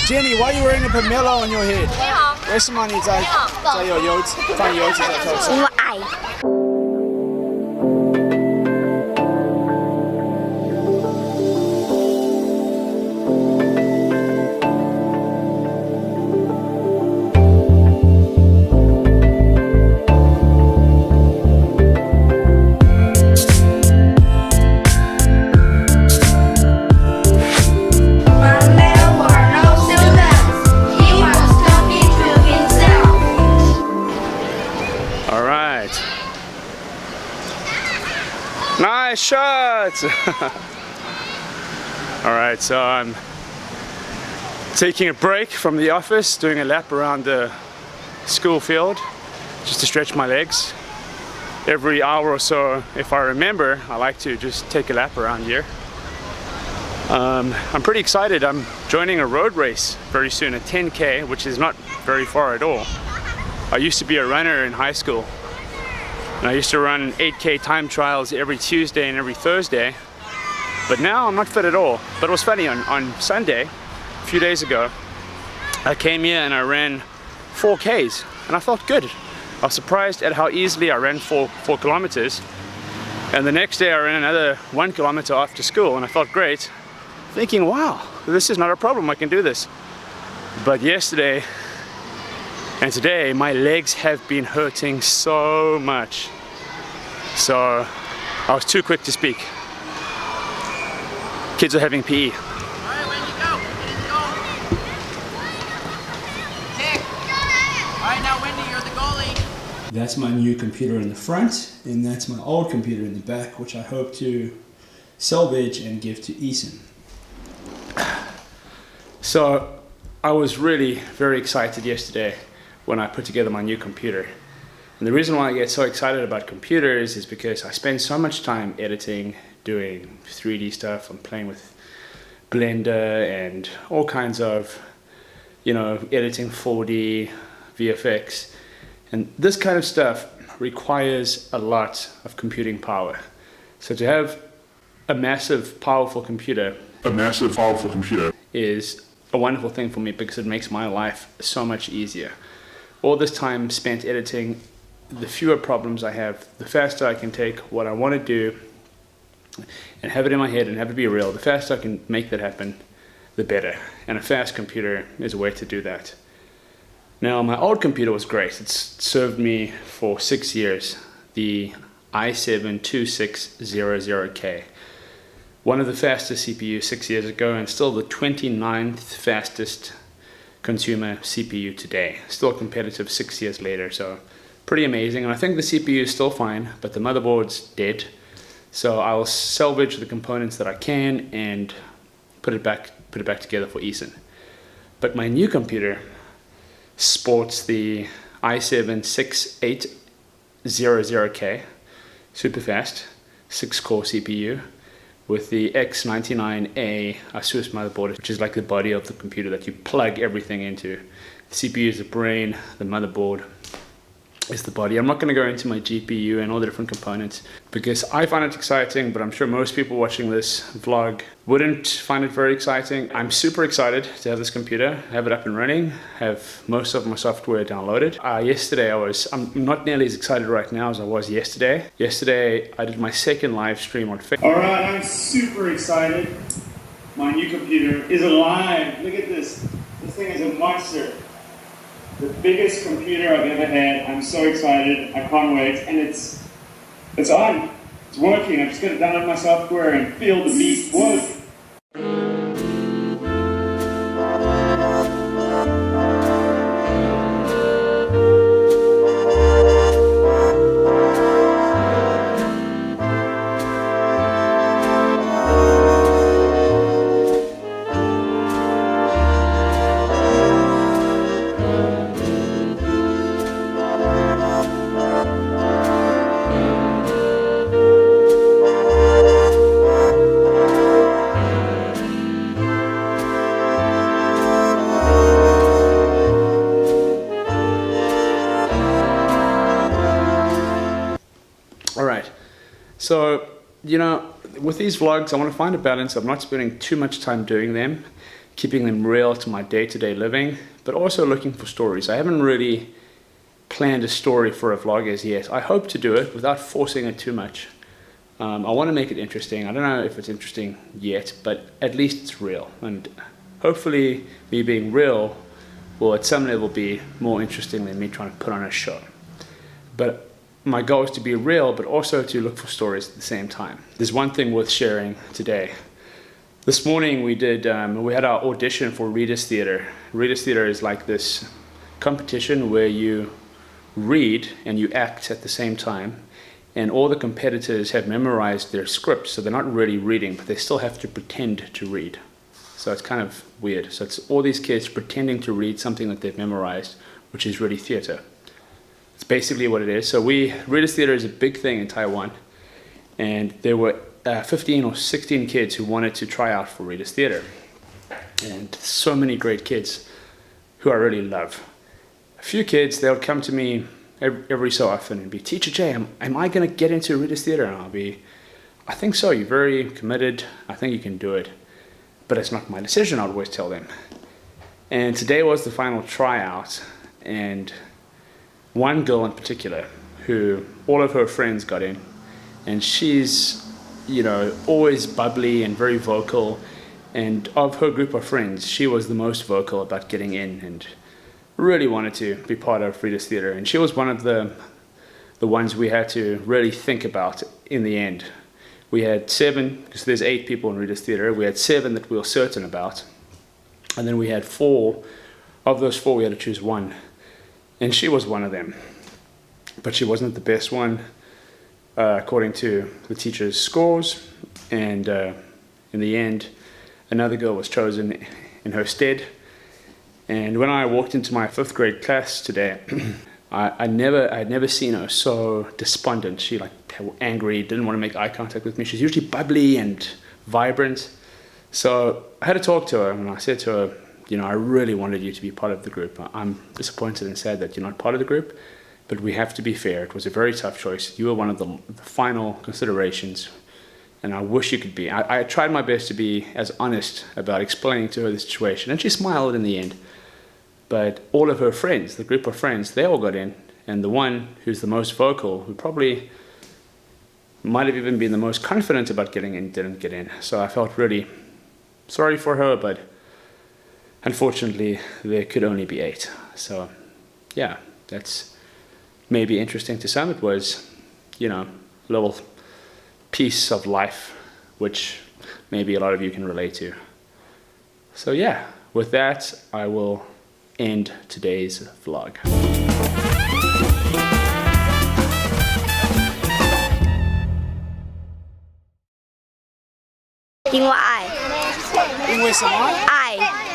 Jenny, why are you wearing a pomelo on your head? 你好， Where's some money? 在有油脂，放油脂在头上。因为爱。 Nice shot! Alright, so I'm taking a break from the office, doing a lap around the school field just to stretch my legs. Every hour or so, if I remember, I like to just take a lap around here. I'm pretty excited. I'm joining a road race very soon, a 10K, which is not very far at all. I used to be a runner in high school. And I used to run 8K time trials every Tuesday and every Thursday, but now I'm not fit at all. But it was funny, on Sunday, a few days ago, I came here and I ran 4Ks, and I felt good. I was surprised at how easily I ran 4 kilometers. And the next day I ran another 1 kilometer after school, and I felt great, thinking, wow, this is not a problem, I can do this. But yesterday and today, my legs have been hurting so much. So I was too quick to speak. Kids are having PE. Alright, Wendy, go. Go. Kick. Alright, now Wendy, you're the goalie. That's my new computer in the front, and that's my old computer in the back, which I hope to salvage and give to Eason. So I was really very excited yesterday when I put together my new computer. And the reason why I get so excited about computers is because I spend so much time editing, doing 3D stuff. I'm playing with Blender and all kinds of, you know, editing 4D, VFX. And this kind of stuff requires a lot of computing power. So to have a massive, powerful computer is a wonderful thing for me because it makes my life so much easier. All this time spent editing, the fewer problems I have, the faster I can take what I want to do and have it in my head and have it be real. The faster I can make that happen, the better. And a fast computer is a way to do that. Now, my old computer was great. It's served me for 6 years. The i7-2600K. One of the fastest CPUs 6 years ago, and still the 29th fastest consumer CPU today. Still competitive 6 years later, so pretty amazing. And I think the CPU is still fine, but the motherboard's dead. So I'll salvage the components that I can and put it back together for Eason. But my new computer sports the i7-6800K, super fast, 6-core CPU, with the X99 AII Asus motherboard, which is like the body of the computer that you plug everything into. The CPU is the brain, the motherboard is the body. I'm not going to go into my GPU and all the different components because I find it exciting, but I'm sure most people watching this vlog wouldn't find it very exciting. I'm super excited to have this computer, have it up and running, have most of my software downloaded. Yesterday I'm not nearly as excited right now as I was yesterday. Yesterday I did my second live stream on Facebook. Alright, I'm super excited. My new computer is alive. Look at this. This thing is a monster. The biggest computer I've ever had. I'm so excited. I can't wait. And it's on. It's working. I'm just going to download my software and feel the beast work. So, you know, with these vlogs, I want to find a balance of not spending too much time doing them keeping them real to my day-to-day living, but also looking for stories. I haven't really planned a story for a vlog as yet. I hope to do it without forcing it too much. I want to make it interesting. I don't know if it's interesting yet, but at least it's real. And hopefully me being real will at some level be more interesting than me trying to put on a show. But my goal is to be real, but also to look for stories at the same time. There's one thing worth sharing today. This morning we had our audition for Reader's Theatre. Reader's Theatre is like this competition where you read and you act at the same time, and all the competitors have memorized their scripts, so they're not really reading, but they still have to pretend to read. So it's kind of weird. So it's all these kids pretending to read something that they've memorized, which is really theatre. It's basically what it is. So Reader's Theatre is a big thing in Taiwan, and there were 15 or 16 kids who wanted to try out for Reader's Theatre. And so many great kids who I really love. A few kids, they'll come to me every so often and be, Teacher Jay, am I going to get into Reader's Theatre? And I'll be, I think so, you're very committed, I think you can do it. But it's not my decision, I'll always tell them. And today was the final tryout, and one girl in particular, who all of her friends got in, and she's, you know, always bubbly and very vocal, and of her group of friends, she was the most vocal about getting in and really wanted to be part of Reader's Theatre. And she was one of the ones we had to really think about in the end. We had 7, because there's 8 people in Reader's Theatre, we had 7 that we were certain about, and then we had 4. Of those 4 we had to choose one, and she was one of them. But she wasn't the best one according to the teacher's scores, and in the end another girl was chosen in her stead. And when I walked into my 5th grade class today, I'd never seen her so despondent. She like angry, didn't want to make eye contact with me. She's usually bubbly and vibrant. So I had to talk to her, and I said to her, you know, I really wanted you to be part of the group. I'm disappointed and sad that you're not part of the group, but we have to be fair. It was a very tough choice. You were one of the final considerations, and I wish you could be. I tried my best to be as honest about explaining to her the situation, and she smiled in the end. But all of her friends, the group of friends, they all got in, and the one who's the most vocal, who probably might have even been the most confident about getting in, didn't get in. So I felt really sorry for her, but unfortunately there could only be 8. So yeah, that's maybe interesting to some. It was, you know, a little piece of life which maybe a lot of you can relate to. So yeah, with that I will end today's vlog. 因为爱，因为什么？爱。